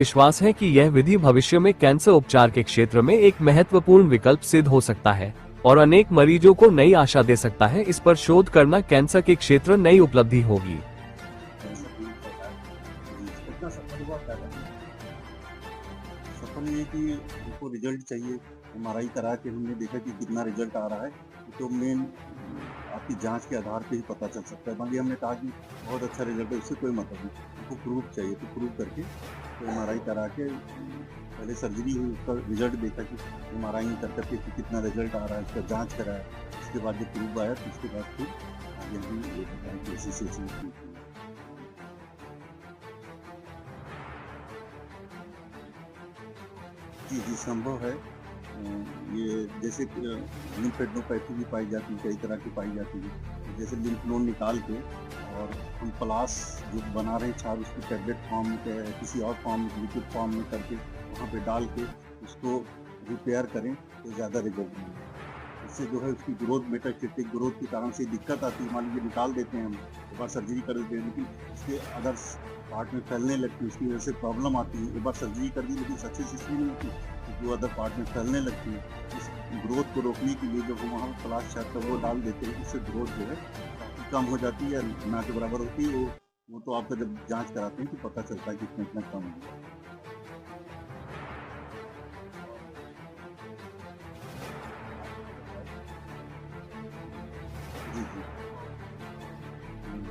विश्वास है कि यह विधि भविष्य में कैंसर उपचार के क्षेत्र में एक महत्वपूर्ण विकल्प सिद्ध हो सकता है और अनेक मरीजों को नई आशा दे सकता है। इस पर शोध करना कैंसर के क्षेत्र नई उपलब्धि होगी। कितना सफल हुआ क्या करना? सफल ये कि उनको रिजल्ट चाहिए। एमआरआई करा के हमने देखा कि कितना रिजल्ट आ रहा है, तो मेन आपकी जांच के आधार पे ही पता चल सकता है। मान लिया हमने कहा कि बहुत अच्छा रिजल्ट है, उससे कोई मतलब नहीं, उनको प्रूफ चाहिए, तो प्रूफ करके तो एमआरआई करा के पहले सर्जरी हुई, उसका रिजल्ट देखा कि एमआरआई में कर करके कि कितना रिजल्ट आ रहा है, उसका जाँच कराया। उसके बाद जब प्रूफ आया तो उसके बाद फिर आगे हम ये बताएँ कि ऐसी-ऐसी चीज़ हुई। जी, जी, संभव है। ये जैसे लिम्फेडेनोपैथी भी पाई जाती है, कई तरह की पाई जाती है। जैसे लिम्फ नोड निकाल के और हम प्लास जो बना रहे हैं छाल, उसको टैबलेट फॉर्म में किसी और फॉर्म में, लिक्विड फॉर्म में करके वहाँ पे डाल के उसको रिपेयर करें तो ज़्यादा रिजल्ट मिलेगा। इससे जो है उसकी ग्रोथ, मेटास्टेटिक ग्रोथ के कारण से दिक्कत आती है। मान लीजिए निकाल देते हैं हम, एक बार सर्जरी कर देते हैं, लेकिन उसके अदर पार्ट में फैलने लगती है, उसकी वजह से प्रॉब्लम आती है। एक बार सर्जरी कर दी लेकिन सक्सेस इसलिए नहीं होती क्योंकि वो अदर पार्ट में फैलने लगती है। इस ग्रोथ को रोकने के लिए जब हम वहाँ प्लास छाप वो डाल देते हैं, उससे ग्रोथ जो है काफ़ी कम हो जाती है, ना के बराबर होती है। वो तो आपका जब जाँच कराते हैं तो पता चलता है कि इतना-इतना कम हो गया। जी, जी। हुँ।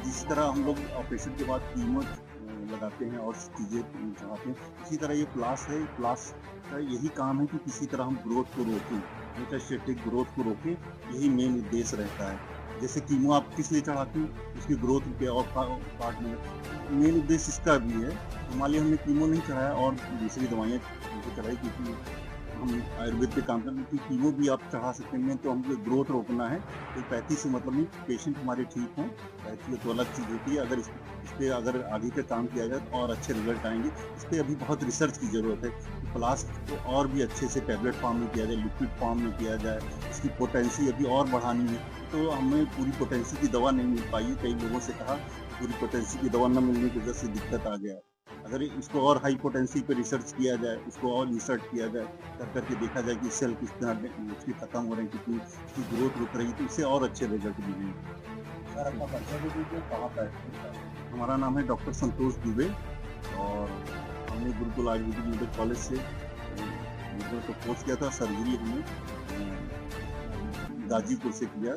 जिस तरह हम लोग ऑपरेशन के बाद कीमो लगाते हैं और चीज़ें चढ़ाते हैं, इसी तरह ये प्लास है। प्लास का यही काम है कि किसी तरह हम ग्रोथ को रोकें, मेटास्टेटिक ग्रोथ को रोकें, यही मेन उद्देश्य रहता है। जैसे कीमो आप किस लिए चढ़ाते हैं? उसकी ग्रोथ के और पार्ट में मेन उद्देश्य इसका भी है। तो मान लिया हमने कीमो नहीं चढ़ाया और दूसरी दवाइयाँ उनको चढ़ाई क्योंकि हम आयुर्वेद पे काम करते हैं कि कीमो भी आप चढ़ा सकते हैं, तो हमको ग्रोथ रोकना है। तो पैथी से मतलब नहीं, पेशेंट हमारे ठीक हों, पैथी तो अलग चीज़ होती है। अगर इस पे अगर आगे का काम किया जाए तो और अच्छे रिज़ल्ट आएँगे। इस पे अभी बहुत रिसर्च की ज़रूरत है कि प्लास्ट को और भी अच्छे से टैबलेट फॉर्म में किया जाए, लिक्विड फॉर्म में किया जाए, इसकी पोटेंसी अभी और बढ़ानी है। तो हमें पूरी पोटेंसी की दवा नहीं मिल पाई है। कई लोगों से कहा, पूरी पोटेंसी की दवा न मिलने की वजह से दिक्कत आ गया। अगर इसको और हाई पोटेंसी पे रिसर्च किया जाए, उसको और इंसर्ट किया जाए, कर के देखा जाए कि सेल कितना उसकी खत्म हो रही है, कितनी उसकी ग्रोथ रुक रही है, तो इससे और अच्छे रिजल्ट मिलेंगे। सर अपना परिचय दे दीजिए, कहाँ पे है? हमारा नाम है डॉक्टर संतोष दुबे और हमने गुरुकुल आयुर्वेदिक मेडिकल कॉलेज से मेडिकल का कोर्स किया था। सर्जरी हमने गाजीपुर से किया।